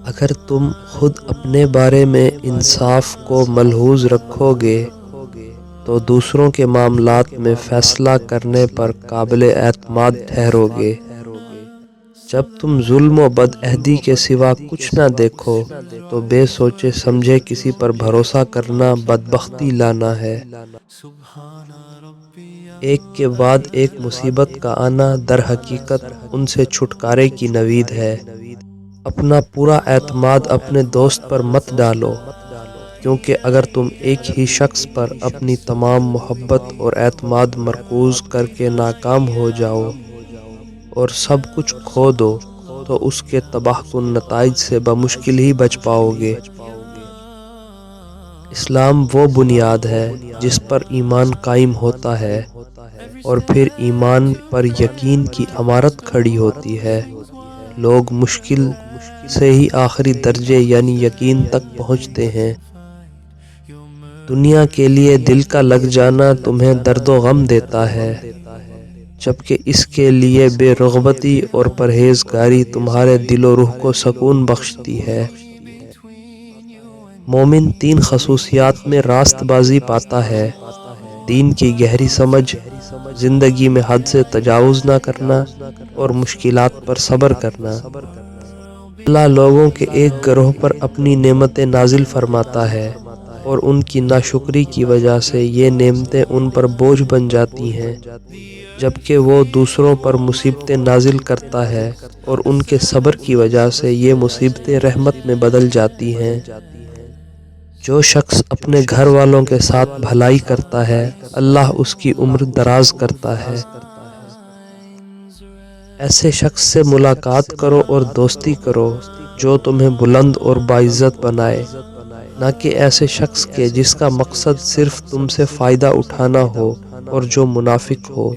اگر تم خود اپنے بارے میں انصاف کو ملحوظ رکھو گے تو دوسروں کے معاملات میں فیصلہ کرنے پر قابل اعتماد ٹھہرو گے۔ جب تم ظلم و بد عہدی کے سوا کچھ نہ دیکھو تو بے سوچے سمجھے کسی پر بھروسہ کرنا بدبختی لانا ہے۔ ایک کے بعد ایک مصیبت کا آنا در حقیقت ان سے چھٹکارے کی نوید ہے۔ اپنا پورا اعتماد اپنے دوست پر مت ڈالو، کیونکہ اگر تم ایک ہی شخص پر اپنی تمام محبت اور اعتماد مرکوز کر کے ناکام ہو جاؤ اور سب کچھ کھو دو تو اس کے تباہ کن نتائج سے بمشکل ہی بچ پاؤ گے۔ اسلام وہ بنیاد ہے جس پر ایمان قائم ہوتا ہے اور پھر ایمان پر یقین کی عمارت کھڑی ہوتی ہے۔ لوگ مشکل سے ہی آخری درجے یعنی یقین تک پہنچتے ہیں۔ دنیا کے لیے دل کا لگ جانا تمہیں درد و غم دیتا ہے، جبکہ اس کے لیے بے رغبتی اور پرہیزگاری تمہارے دل و روح کو سکون بخشتی ہے۔ مومن تین خصوصیات میں راست بازی پاتا ہے: دین کی گہری سمجھ، زندگی میں حد سے تجاوز نہ کرنا اور مشکلات پر صبر کرنا۔ اللہ لوگوں کے ایک گروہ پر اپنی نعمتیں نازل فرماتا ہے اور ان کی ناشکری کی وجہ سے یہ نعمتیں ان پر بوجھ بن جاتی ہیں، جبکہ وہ دوسروں پر مصیبتیں نازل کرتا ہے اور ان کے صبر کی وجہ سے یہ مصیبتیں رحمت میں بدل جاتی ہیں۔ جو شخص اپنے گھر والوں کے ساتھ بھلائی کرتا ہے اللہ اس کی عمر دراز کرتا ہے۔ ایسے شخص سے ملاقات کرو اور دوستی کرو جو تمہیں بلند اور باعزت بنائے، نہ کہ ایسے شخص کے جس کا مقصد صرف تم سے فائدہ اٹھانا ہو اور جو منافق ہو۔